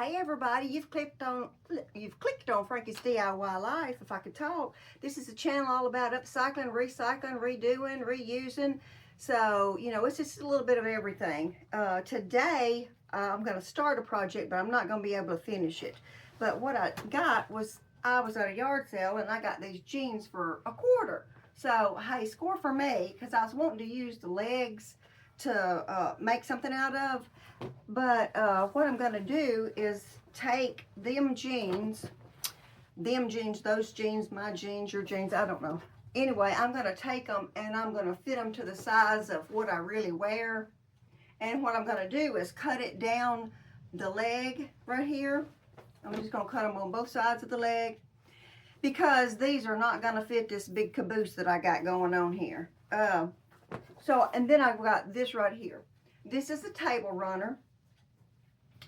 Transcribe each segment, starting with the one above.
Hey everybody, you've clicked on Frankie's DIY Life, if I could talk. This is a channel all about upcycling, recycling, redoing, reusing. So, you know, it's just a little bit of everything. Today, I'm going to start a project, but I'm not going to be able to finish it. But what I got was, I was at a yard sale and I got these jeans for $1. So, hey, score for me, because I was wanting to use the legs to make something out of. But what I'm going to do is take them jeans, those jeans, my jeans, your jeans, I don't know. Anyway, I'm going to take them and I'm going to fit them to the size of what I really wear. And what I'm going to do is cut it down the leg right here. I'm just going to cut them on both sides of the leg, because these are not going to fit this big caboose that I got going on here. And then I've got this right here. This is a table runner,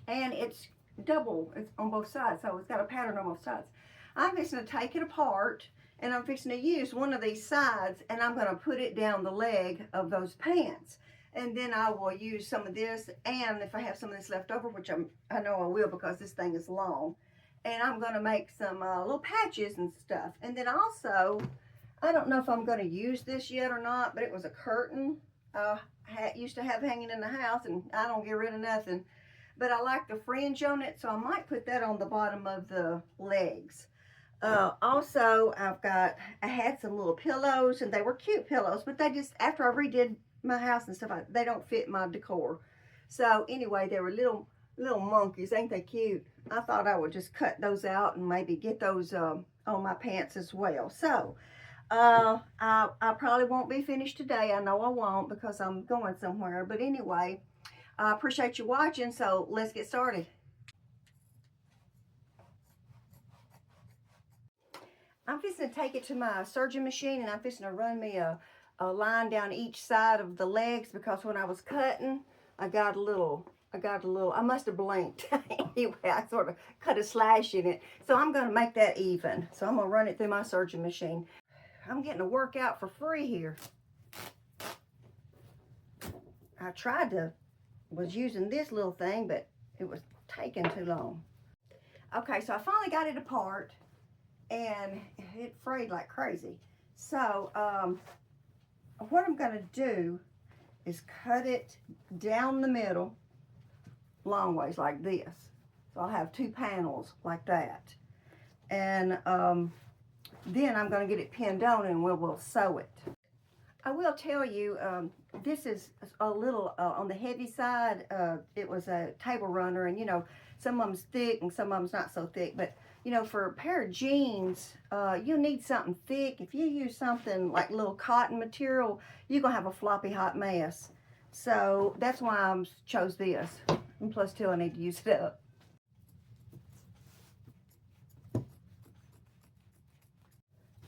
and it's double. It's on both sides, so it's got a pattern on both sides. I'm fixing to take it apart, and I'm fixing to use one of these sides, and I'm going to put it down the leg of those pants. And then I will use some of this, and if I have some of this left over, which I know I will because this thing is long, and I'm going to make some little patches and stuff. And then also, I don't know if I'm going to use this yet or not, but it was a curtain used to have hanging in the house, and I don't get rid of nothing. But I like the fringe on it, so I might put that on the bottom of the legs. Also, I had some little pillows, and they were cute pillows, but they just, after I redid my house and stuff, they don't fit my decor. So anyway, they were little monkeys. Ain't they cute? I thought I would just cut those out and maybe get those on my pants as well. So I probably won't be finished today. I know I won't, because I'm going somewhere. But anyway, I appreciate you watching, so let's get started. I'm fixing to take it to my serging machine, and I'm fixing to run me a line down each side of the legs, because when I was cutting, I must have blinked. Anyway, I sort of cut a slash in it. So I'm going to make that even. So I'm going to run it through my serging machine. I'm getting a workout for free here. I was using this little thing, but it was taking too long. Okay, so I finally got it apart, and it frayed like crazy. So what I'm going to do is cut it down the middle long ways like this. So I'll have 2 panels like that. And then I'm going to get it pinned on, and we'll sew it. I will tell you, this is a little on the heavy side. It was a table runner, and you know, some of them's thick and some of them's not so thick. But you know, for a pair of jeans, you need something thick. If you use something like little cotton material, you're gonna have a floppy hot mess. So that's why I chose this. And plus, too, I need to use it up.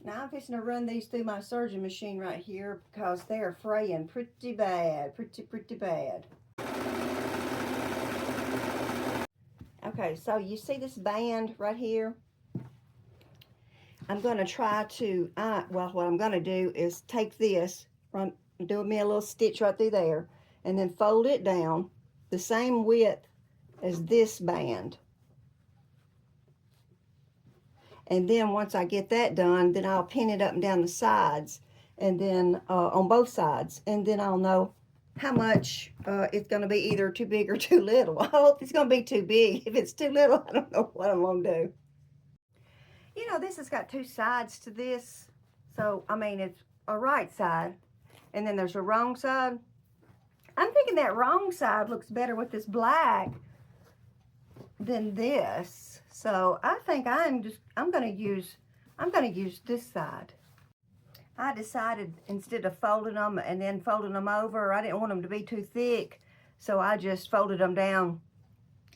Now I'm fixing to run these through my serging machine right here, because they're fraying pretty bad, pretty bad. Okay, so you see this band right here? I'm going to try to, well, what I'm going to do is take this, do me a little stitch right through there, and then fold it down the same width as this band. And then once I get that done, then I'll pin it up and down the sides, and then on both sides. And then I'll know how much it's going to be either too big or too little. I hope it's going to be too big. If it's too little, I don't know what I'm going to do. You know, this has got 2 sides to this. So, I mean, it's a right side, and then there's a wrong side. I'm thinking that wrong side looks better with this black than this. So I think I'm going to use this side. I decided, instead of folding them and then folding them over, I didn't want them to be too thick, so I just folded them down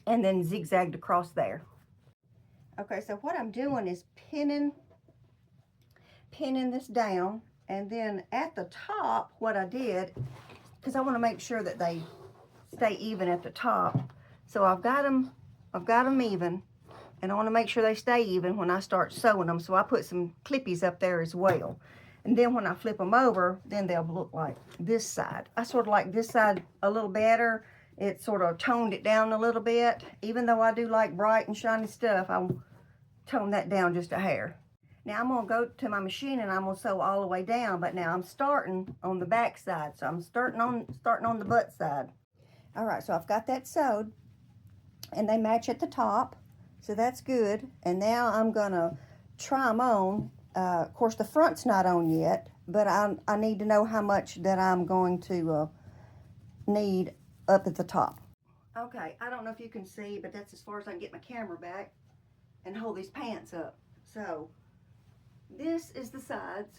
and then zigzagged across there. Okay, so what I'm doing is pinning this down, and then at the top, what I did, because I want to make sure that they stay even at the top, so I've got them even, and I want to make sure they stay even when I start sewing them, so I put some clippies up there as well. And then when I flip them over, then they'll look like this side. I sort of like this side a little better, it sort of toned it down a little bit. Even though I do like bright and shiny stuff, I'll tone that down just a hair. Now I'm gonna go to my machine and I'm gonna sew all the way down, but now I'm starting on the back side. So I'm starting on the butt side. All right, so I've got that sewed and they match at the top. So that's good. And now I'm gonna try them on. Of course, the front's not on yet, but I need to know how much that I'm going to need up at the top. Okay, I don't know if you can see, but that's as far as I can get my camera back and hold these pants up. So this is the sides,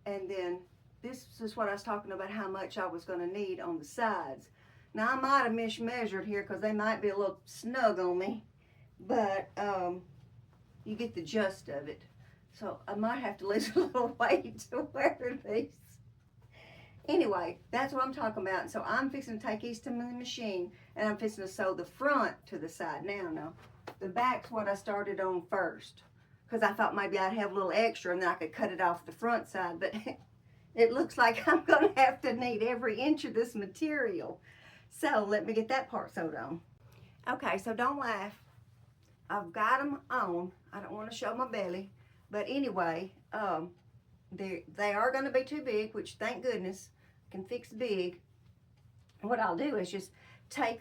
and then this is what I was talking about, how much I was going to need on the sides. Now I might have mismeasured here because they might be a little snug on me, but you get the gist of it. So I might have to lose a little weight to wear these. Anyway, that's what I'm talking about. And so I'm fixing to take these to the machine, and I'm fixing to sew the front to the side. Now, the back's what I started on first, because I thought maybe I'd have a little extra and then I could cut it off the front side. But it looks like I'm going to have to need every inch of this material. So let me get that part sewed on. Okay, so don't laugh. I've got them on. I don't want to show my belly. But anyway, they are going to be too big, which thank goodness I can fix big. What I'll do is just take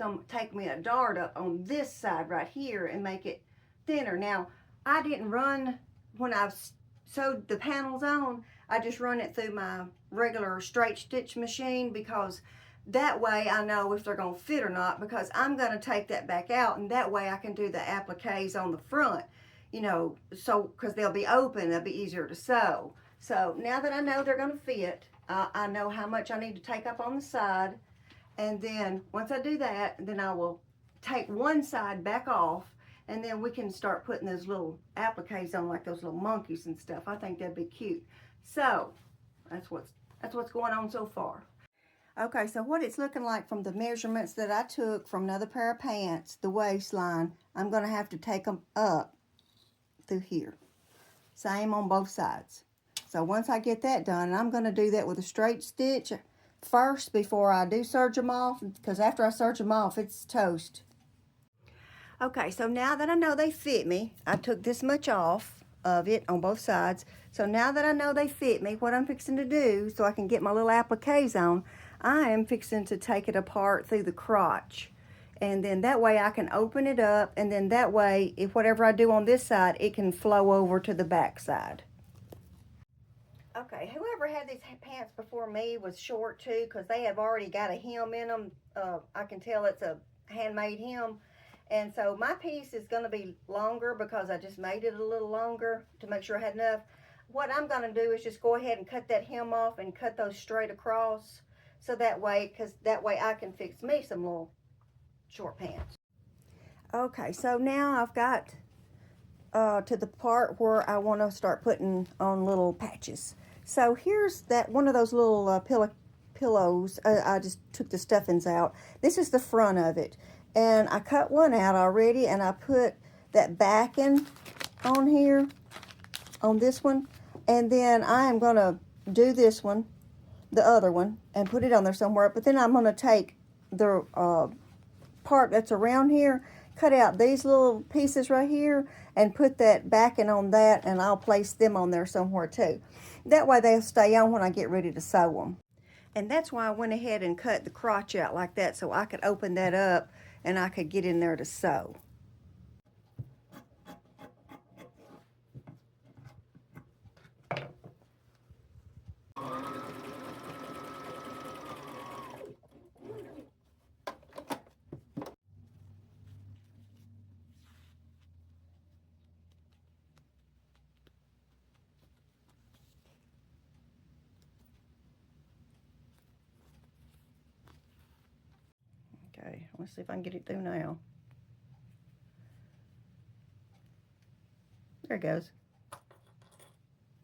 me a dart up on this side right here and make it thinner. Now, I didn't run, when I've sewed the panels on, I just run it through my regular straight stitch machine, because that way I know if they're going to fit or not, because I'm going to take that back out, and that way I can do the appliques on the front, you know, so because they'll be open, they'll be easier to sew. So now that I know they're going to fit, I know how much I need to take up on the side, and then once I do that, then I will take one side back off, and then we can start putting those little appliques on, like those little monkeys and stuff. I think that'd be cute. So that's what's going on so far. Okay, so what it's looking like from the measurements that I took from another pair of pants, the waistline, I'm going to have to take them up through here. Same on both sides. So once I get that done, and I'm going to do that with a straight stitch first before I do serge them off, because after I serge them off, it's toast. Okay, so now that I know they fit me, I took this much off of it on both sides. So now that I know they fit me, what I'm fixing to do, so I can get my little appliques on, I am fixing to take it apart through the crotch. And then that way I can open it up, and then that way, if whatever I do on this side, it can flow over to the back side. Okay, whoever had these pants before me was short too, because they have already got a hem in them. I can tell it's a handmade hem. And so my piece is going to be longer because I just made it a little longer to make sure I had enough. What I'm going to do is just go ahead and cut that hem off and cut those straight across. So that way, because that way I can fix me some little short pants. Okay, so now I've got to the part where I want to start putting on little patches. So here's that one of those little pillows. I just took the stuffings out. This is the front of it. And I cut one out already, and I put that backing on here, on this one. And then I am going to do this one, the other one, and put it on there somewhere. But then I'm going to take the part that's around here, cut out these little pieces right here, and put that backing on that, and I'll place them on there somewhere too. That way they'll stay on when I get ready to sew them. And that's why I went ahead and cut the crotch out like that, so I could open that up and I could get in there to sew. Okay, let's see if I can get it through now. There it goes.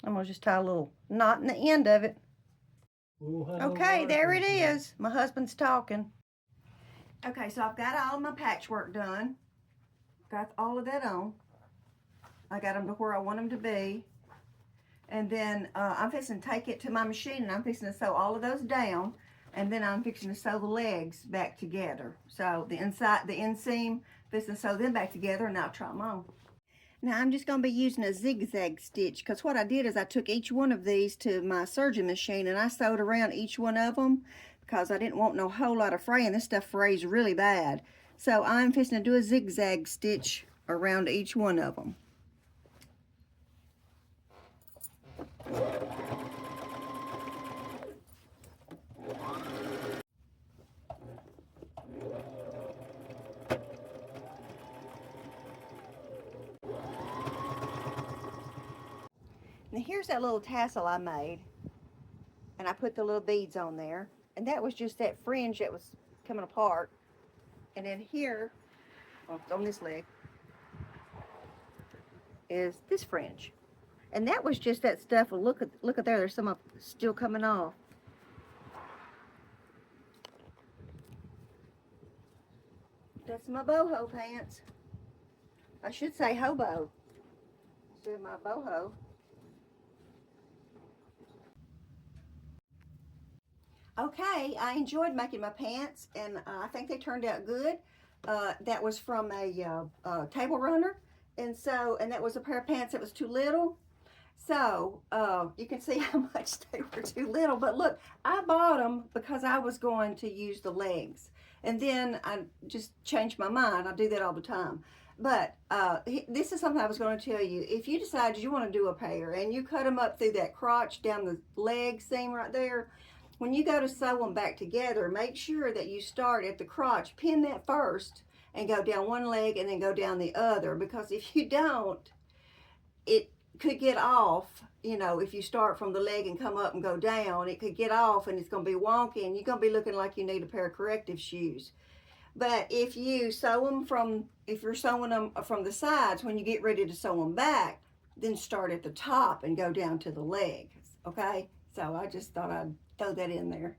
I'm gonna just tie a little knot in the end of it. Okay, there it is. My husband's talking. Okay, so I've got all of my patchwork done. Got all of that on. I got them to where I want them to be. And then I'm fixing to take it to my machine, and I'm fixing to sew all of those down. And then I'm fixing to sew the legs back together. So the inside, the inseam, fixing to sew them back together, and I'll try them on. Now I'm just going to be using a zigzag stitch, because what I did is I took each one of these to my serging machine and I sewed around each one of them because I didn't want no whole lot of fraying. This stuff frays really bad. So I'm fixing to do a zigzag stitch around each one of them. Now here's that little tassel I made, and I put the little beads on there, and that was just that fringe that was coming apart. And then here, on this leg, is this fringe, and that was just that stuff. Well, look at there. There's some of it still coming off. That's my boho pants. I should say hobo instead of my boho. Okay, I enjoyed making my pants, and I think they turned out good. That was from a table runner, and that was a pair of pants that was too little. So you can see how much they were too little. But look, I bought them because I was going to use the legs, and then I just changed my mind. I do that all the time. But this is something I was going to tell you. If you decide you want to do a pair and you cut them up through that crotch down the leg seam right there, when you go to sew them back together, make sure that you start at the crotch, pin that first, and go down one leg and then go down the other. Because if you don't, it could get off. You know, if you start from the leg and come up and go down, it could get off and it's going to be wonky, and you're going to be looking like you need a pair of corrective shoes. But if you sew them if you're sewing them from the sides, when you get ready to sew them back, then start at the top and go down to the legs, okay? So I just thought I'd throw that in there.